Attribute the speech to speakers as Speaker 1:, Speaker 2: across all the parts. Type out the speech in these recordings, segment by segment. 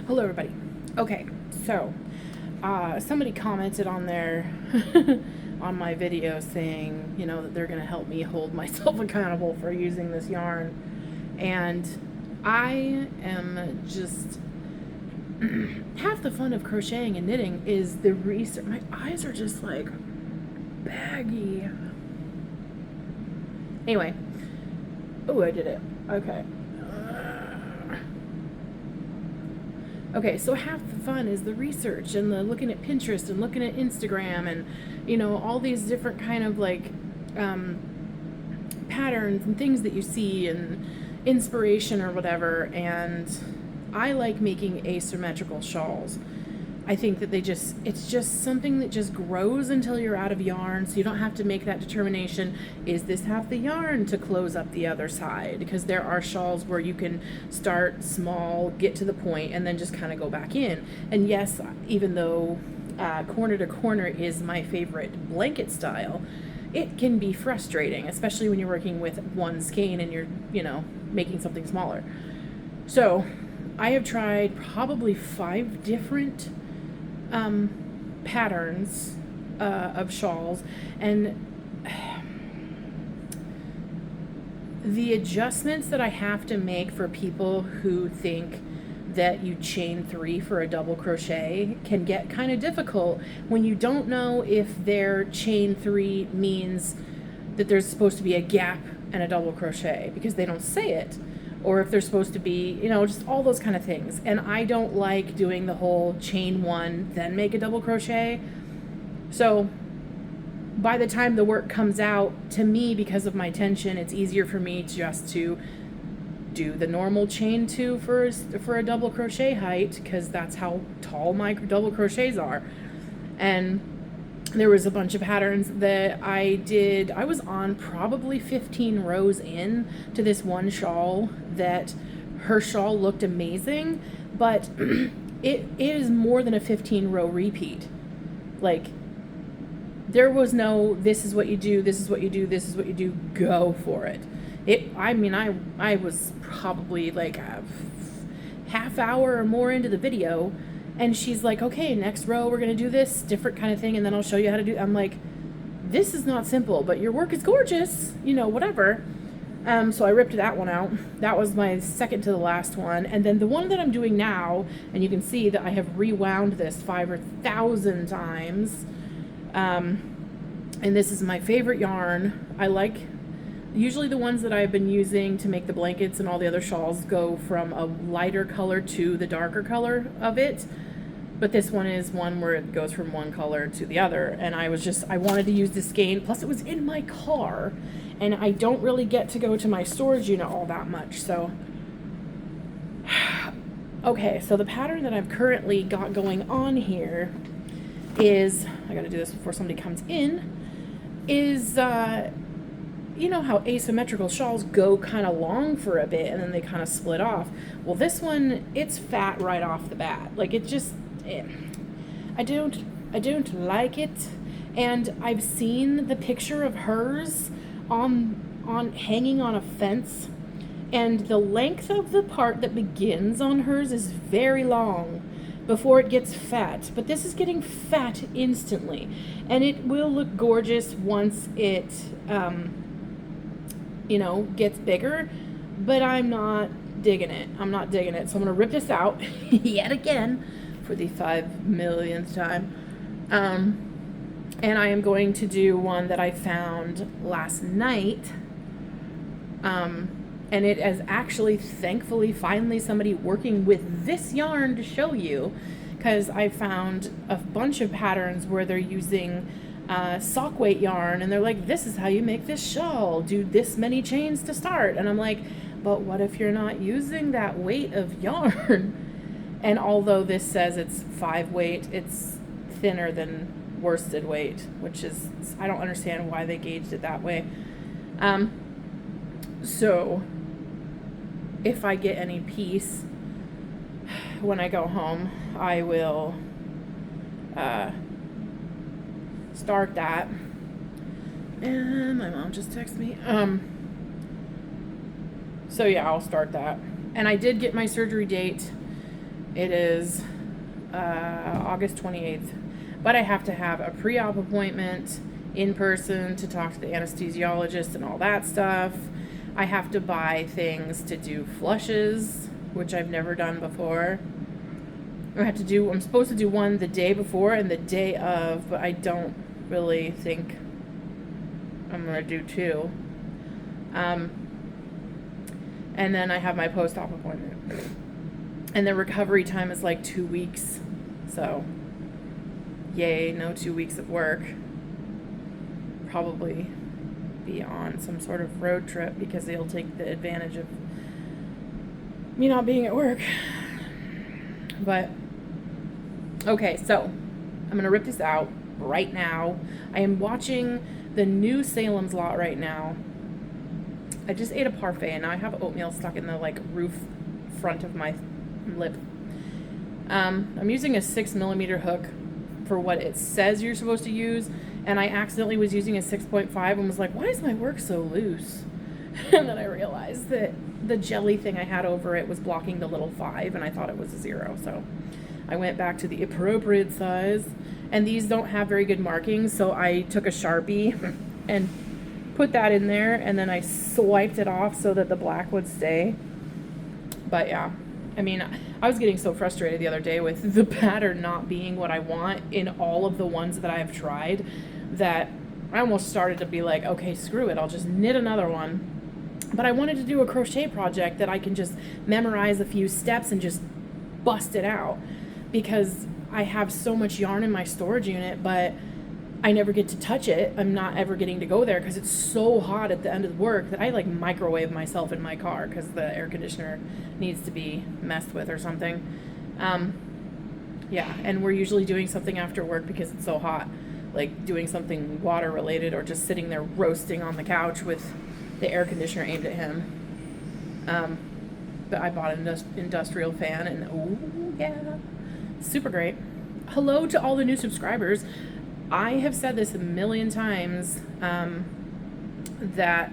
Speaker 1: Hello, everybody. Okay, so somebody commented on there on my video saying, that they're going to help me hold myself accountable for using this yarn. And I am just half the fun of crocheting and knitting is the research. My eyes are just like baggy. Anyway, oh, I did it. Okay. Okay, so half the fun is the research and the looking at Pinterest and looking at Instagram and, all these different kind of like patterns and things that you see and inspiration or whatever. And I like making asymmetrical shawls. I think that it's just something that just grows until you're out of yarn, so you don't have to make that determination, is this half the yarn to close up the other side? Because there are shawls where you can start small, get to the point, and then just kind of go back in. And yes, even though corner to corner is my favorite blanket style, it can be frustrating, especially when you're working with one skein and you're, making something smaller. So I have tried probably 5 different patterns of shawls, and the adjustments that I have to make for people who think that you chain 3 for a double crochet can get kind of difficult when you don't know if their chain 3 means that there's supposed to be a gap and a double crochet, because they don't say it, or if they're supposed to be, just all those kind of things. And I don't like doing the whole chain 1, then make a double crochet. So by the time the work comes out, to me, because of my tension, it's easier for me just to do the normal chain 2 for a double crochet height, because that's how tall my double crochets are. And there was a bunch of patterns that I did. I was on probably 15 rows in to this one shawl that her shawl looked amazing, but it is more than a 15 row repeat. Like, there was no, this is what you do, this is what you do, this is what you do, go for it. I was probably like a half hour or more into the video, and she's like, okay, next row we're gonna do this different kind of thing, and then I'll show you how to do. I'm like, this is not simple, but your work is gorgeous, whatever. So I ripped that one out. That was my second to the last one. And then the one that I'm doing now, and you can see that I have rewound this 5,000 times. And this is my favorite yarn. I like, usually the ones that I've been using to make the blankets and all the other shawls go from a lighter color to the darker color of it. But this one is one where it goes from one color to the other. And I wanted to use this skein. Plus it was in my car, and I don't really get to go to my storage unit all that much. So, okay, so the pattern that I've currently got going on here is, I gotta do this before somebody comes in, is, you know how asymmetrical shawls go kind of long for a bit and then they kind of split off. Well, this one, it's fat right off the bat. Like, it just, I don't like it. And I've seen the picture of hers on hanging on a fence, and the length of the part that begins on hers is very long before it gets fat. But this is getting fat instantly, and it will look gorgeous once it gets bigger, but I'm not digging it. So I'm going to rip this out yet again for the 5 millionth time. And I am going to do one that I found last night. And it is actually, thankfully, finally somebody working with this yarn to show you, because I found a bunch of patterns where they're using sock weight yarn, and they're like, this is how you make this shawl, do this many chains to start. And I'm like, but what if you're not using that weight of yarn? And although this says it's 5 weight, it's thinner than worsted weight, which is, I don't understand why they gauged it that way. So if I get any peace when I go home, I will start that. And my mom just texted me. So yeah, I'll start that. And I did get my surgery date It is August 28th. But I have to have a pre-op appointment in person to talk to the anesthesiologist and all that stuff. I have to buy things to do flushes, which I've never done before. I'm supposed to do one the day before and the day of, but I don't really think I'm going to do two. And then I have my post-op appointment. And the recovery time is like 2 weeks. So, yay, no 2 weeks of work. Probably be on some sort of road trip because they'll take the advantage of me not being at work. But, okay, so I'm going to rip this out right now. I am watching the new Salem's Lot right now. I just ate a parfait and now I have oatmeal stuck in the roof front of my lip. I'm using a 6mm hook for what it says you're supposed to use, and I accidentally was using a 6.5 and was like, why is my work so loose? And then I realized that the jelly thing I had over it was blocking the little 5, and I thought it was a 0, so I went back to the appropriate size. And these don't have very good markings, so I took a Sharpie and put that in there, and then I swiped it off so that the black would stay. But yeah, I mean, I was getting so frustrated the other day with the pattern not being what I want in all of the ones that I have tried that I almost started to be like, okay, screw it, I'll just knit another one. But I wanted to do a crochet project that I can just memorize a few steps and just bust it out, because I have so much yarn in my storage unit, but I never get to touch it. I'm not ever getting to go there because it's so hot at the end of the work that I microwave myself in my car because the air conditioner needs to be messed with or something. Yeah, and we're usually doing something after work because it's so hot, like doing something water related or just sitting there roasting on the couch with the air conditioner aimed at him. But I bought an industrial fan, and oh yeah, super great. Hello to all the new subscribers. I have said this a million times, that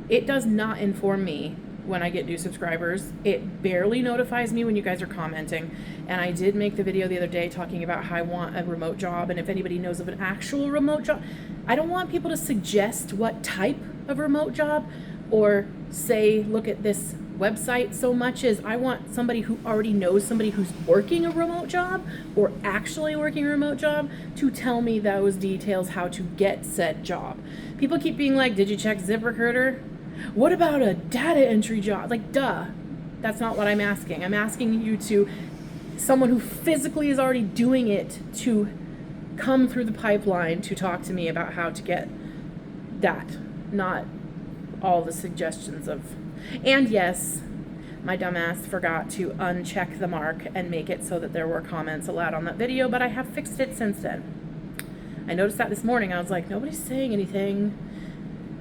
Speaker 1: it does not inform me when I get new subscribers. It barely notifies me when you guys are commenting. And I did make the video the other day talking about how I want a remote job, and if anybody knows of an actual remote job. I don't want people to suggest what type of remote job or say, look at this website, so much as I want somebody who already knows somebody who's working a remote job or actually working a remote job to tell me those details, how to get said job. People keep being like, did you check ZipRecruiter? What about a data entry job? Like, duh. That's not what I'm asking. I'm asking you to, someone who physically is already doing it, to come through the pipeline to talk to me about how to get that, not all the suggestions of. And yes, my dumbass forgot to uncheck the mark and make it so that there were comments allowed on that video, but I have fixed it since then. I noticed that this morning. I was like, nobody's saying anything.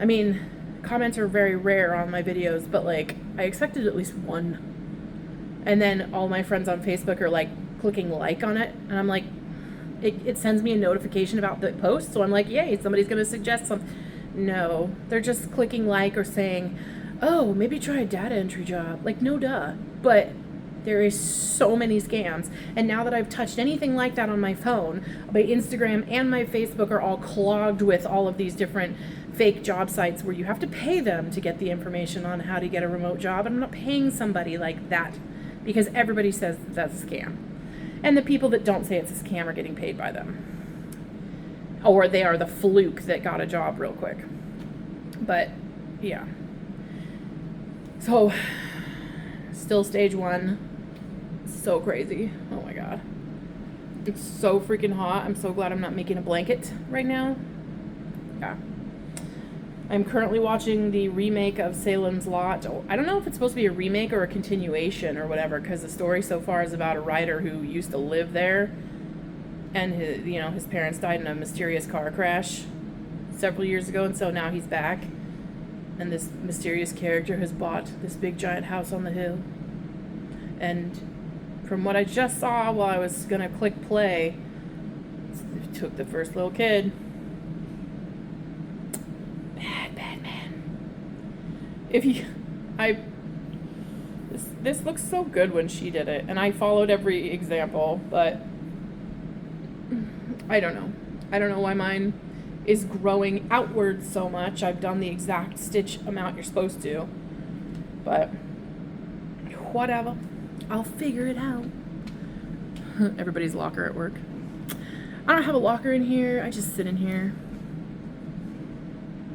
Speaker 1: I mean, comments are very rare on my videos, but I expected at least one. And then all my friends on Facebook are clicking like on it, and I'm like, it sends me a notification about the post, so I'm like, yay, somebody's gonna suggest something. No, they're just clicking like or saying, oh, maybe try a data entry job. No, duh. But there is so many scams. And now that I've touched anything like that on my phone, my Instagram and my Facebook are all clogged with all of these different fake job sites where you have to pay them to get the information on how to get a remote job. And I'm not paying somebody like that because everybody says that's a scam. And the people that don't say it's a scam are getting paid by them. Or they are the fluke that got a job real quick. But, yeah. So, still stage 1. So crazy. Oh my god. It's so freaking hot. I'm so glad I'm not making a blanket right now. Yeah. I'm currently watching the remake of Salem's Lot. I don't know if it's supposed to be a remake or a continuation or whatever, because the story so far is about a writer who used to live there, and his parents died in a mysterious car crash several years ago, and so now he's back, and this mysterious character has bought this big giant house on the hill. And from what I just saw while I was gonna click play, it took the first little kid. Bad man. this looks so good when she did it, and I followed every example, but I don't know. I don't know why mine is growing outwards so much. I've done the exact stitch amount you're supposed to, but whatever. I'll figure it out. Everybody's locker at work. I don't have a locker in here. I just sit in here.